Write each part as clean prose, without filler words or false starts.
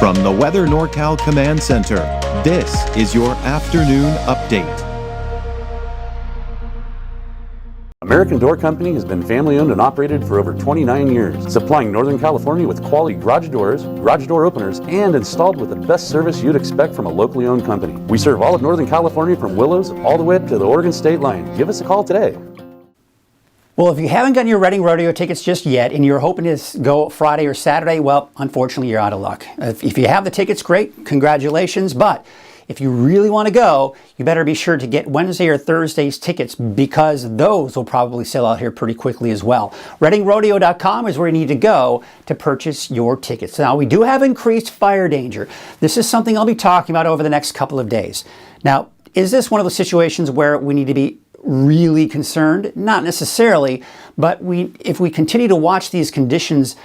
From the Weather NorCal Command Center, this is your afternoon update. American Door Company has been family-owned and operated for over 29 years, supplying Northern California with quality garage doors, garage door openers, and installed with the best service you'd expect from a locally owned company. We serve all of Northern California from Willows all the way up to the Oregon state line. Give us a call today. Well, if you haven't gotten your Reading Rodeo tickets just yet and you're hoping to go Friday or Saturday, well, unfortunately, you're out of luck. If you have the tickets, great, congratulations. But if you really want to go, you better be sure to get Wednesday or Thursday's tickets because those will probably sell out here pretty quickly as well. ReadingRodeo.com is where you need to go to purchase your tickets. Now, we do have increased fire danger. This is something I'll be talking about over the next couple of days. Now, is this one of those situations where we need to be really concerned? Not necessarily, but if we continue to watch these conditions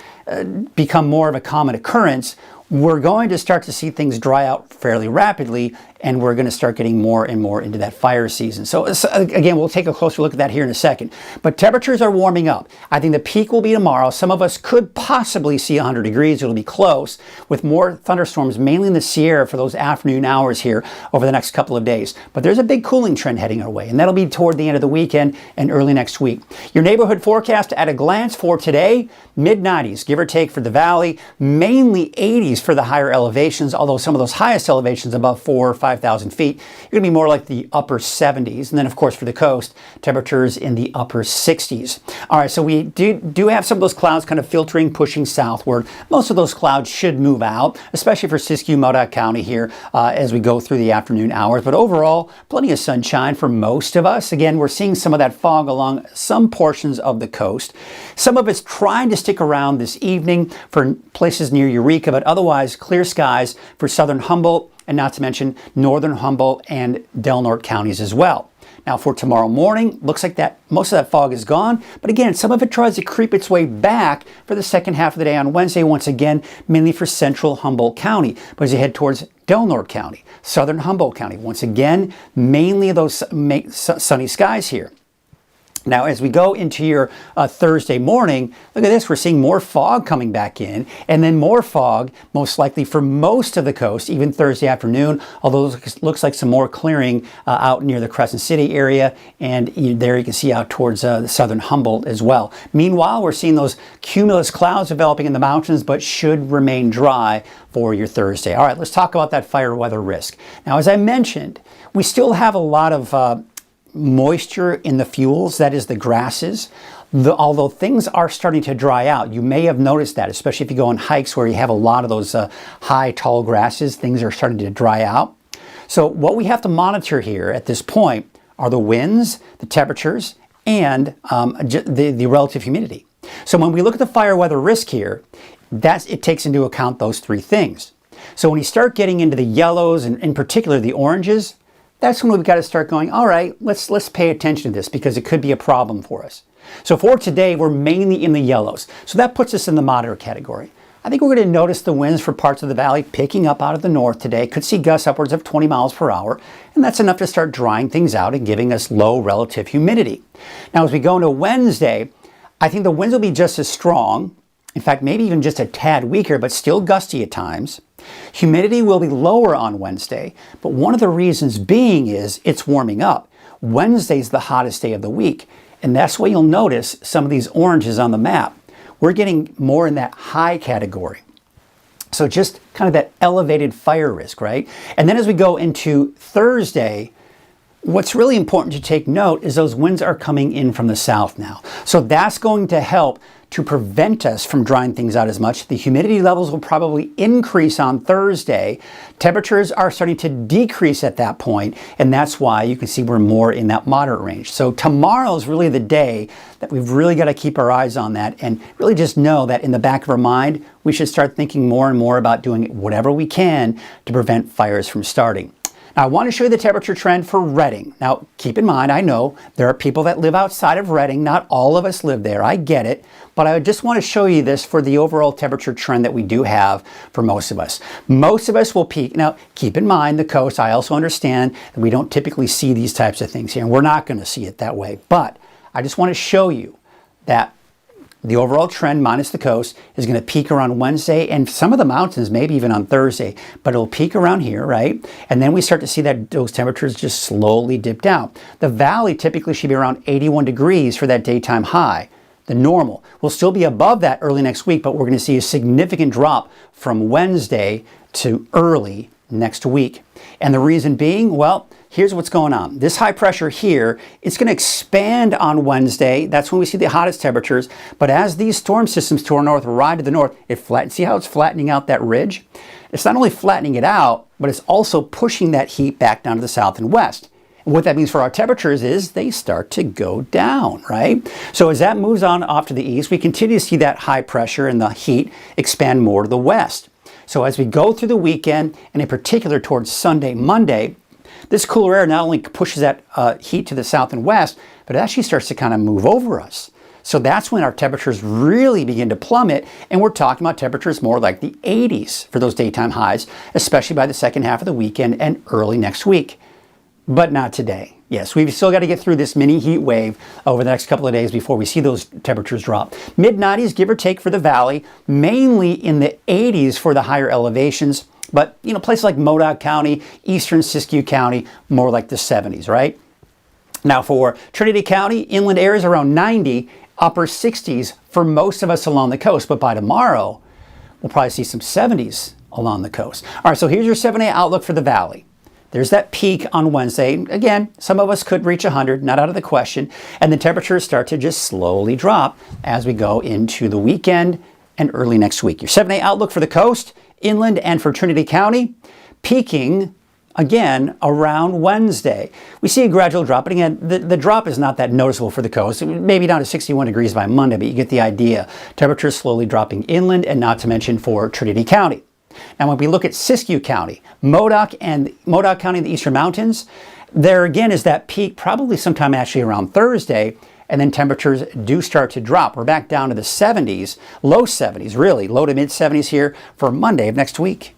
become more of a common occurrence, we're going to start to see things dry out fairly rapidly, and we're going to start getting more and more into that fire season. So again, we'll take a closer look at that here in a second. But temperatures are warming up. I think the peak will be tomorrow. Some of us could possibly see 100 degrees. It'll be close, with more thunderstorms, mainly in the Sierra for those afternoon hours here over the next couple of days. But there's a big cooling trend heading our way, and that'll be toward the end of the weekend and early next week. Your neighborhood forecast at a glance for today: mid-90s, give or take, for the valley, mainly 80s for the higher elevations, although some of those highest elevations above 4,000 or 5,000 feet, you're going to be more like the upper 70s. And then, of course, for the coast, temperatures in the upper 60s. All right, so we do have some of those clouds kind of filtering, pushing southward. Most of those clouds should move out, especially for Siskiyou, Modoc County here as we go through the afternoon hours. But overall, plenty of sunshine for most of us. Again, we're seeing some of that fog along some portions of the coast. Some of it's trying to stick around this evening for places near Eureka, but otherwise clear skies for southern Humboldt, and not to mention northern Humboldt and Del Norte counties as well. Now for tomorrow morning, looks like that most of that fog is gone, but again, some of it tries to creep its way back for the second half of the day on Wednesday, once again, mainly for central Humboldt County. But as you head towards Del Norte County, southern Humboldt County, once again, mainly those sunny skies here. Now, as we go into your Thursday morning, look at this. We're seeing more fog coming back in, and then more fog, most likely for most of the coast, even Thursday afternoon, although it looks like some more clearing out near the Crescent City area, and there you can see out towards the southern Humboldt as well. Meanwhile, we're seeing those cumulus clouds developing in the mountains, but should remain dry for your Thursday. All right, let's talk about that fire weather risk. Now, as I mentioned, we still have a lot of moisture in the fuels, that is the grasses. Although things are starting to dry out, you may have noticed that, especially if you go on hikes where you have a lot of those high, tall grasses, things are starting to dry out. So what we have to monitor here at this point are the winds, the temperatures, and the relative humidity. So when we look at the fire weather risk here, it takes into account those three things. So when you start getting into the yellows, and in particular the oranges, that's when we've got to start going, all right, let's pay attention to this because it could be a problem for us. So for today, we're mainly in the yellows. So that puts us in the moderate category. I think we're going to notice the winds for parts of the valley picking up out of the north today. Could see gusts upwards of 20 miles per hour, and that's enough to start drying things out and giving us low relative humidity. Now, as we go into Wednesday, I think the winds will be just as strong. In fact, maybe even just a tad weaker, but still gusty at times. Humidity will be lower on Wednesday, but one of the reasons being is it's warming up. Wednesday's the hottest day of the week, and that's why you'll notice some of these oranges on the map. We're getting more in that high category. So just kind of that elevated fire risk, right? And then as we go into Thursday, what's really important to take note is those winds are coming in from the south now. So that's going to help to prevent us from drying things out as much. The humidity levels will probably increase on Thursday. Temperatures are starting to decrease at that point, and that's why you can see we're more in that moderate range. So tomorrow is really the day that we've really got to keep our eyes on that and really just know that in the back of our mind, we should start thinking more and more about doing whatever we can to prevent fires from starting. Now, I want to show you the temperature trend for Reading. Now, keep in mind, I know there are people that live outside of Reading. Not all of us live there. I get it. But I just want to show you this for the overall temperature trend that we do have for most of us. Most of us will peak. Now, keep in mind the coast. I also understand that we don't typically see these types of things here, and we're not going to see it that way. But I just want to show you that The overall trend, minus the coast, is going to peak around Wednesday and some of the mountains, maybe even on Thursday. But it'll peak around here, right? And then we start to see that those temperatures just slowly dip down. The valley typically should be around 81 degrees for that daytime high. The normal will still be above that early next week, but we're going to see a significant drop from Wednesday to early next week. And the reason being, well, here's what's going on. This high pressure here, it's going to expand on Wednesday. That's when we see the hottest temperatures. But as these storm systems to our north ride to the north, it flattens. See how it's flattening out that ridge? It's not only flattening it out, but it's also pushing that heat back down to the south and west. And what that means for our temperatures is they start to go down, right? So as that moves on off to the east, we continue to see that high pressure and the heat expand more to the west. So as we go through the weekend, and in particular towards Sunday, Monday, this cooler air not only pushes that heat to the south and west, but it actually starts to kind of move over us. So that's when our temperatures really begin to plummet, and we're talking about temperatures more like the 80s for those daytime highs, especially by the second half of the weekend and early next week. But not today. Yes, we've still got to get through this mini heat wave over the next couple of days before we see those temperatures drop. Mid-90s, give or take, for the valley, mainly in the 80s for the higher elevations. But, you know, places like Modoc County, eastern Siskiyou County, more like the 70s, right? Now for Trinity County, inland areas around 90, upper 60s for most of us along the coast. But by tomorrow, we'll probably see some 70s along the coast. All right, so here's your 7-day outlook for the valley. There's that peak on Wednesday. Again, some of us could reach 100, not out of the question. And the temperatures start to just slowly drop as we go into the weekend and early next week. Your 7-day outlook for the coast, inland, and for Trinity County, peaking again around Wednesday. We see a gradual drop, but again, the drop is not that noticeable for the coast. Maybe down to 61 degrees by Monday, but you get the idea. Temperatures slowly dropping inland, and not to mention for Trinity County. Now, when we look at Siskiyou County, Modoc County in the Eastern Mountains, there again is that peak probably sometime actually around Thursday, and then temperatures do start to drop. We're back down to the 70s, low 70s really, low to mid 70s here for Monday of next week.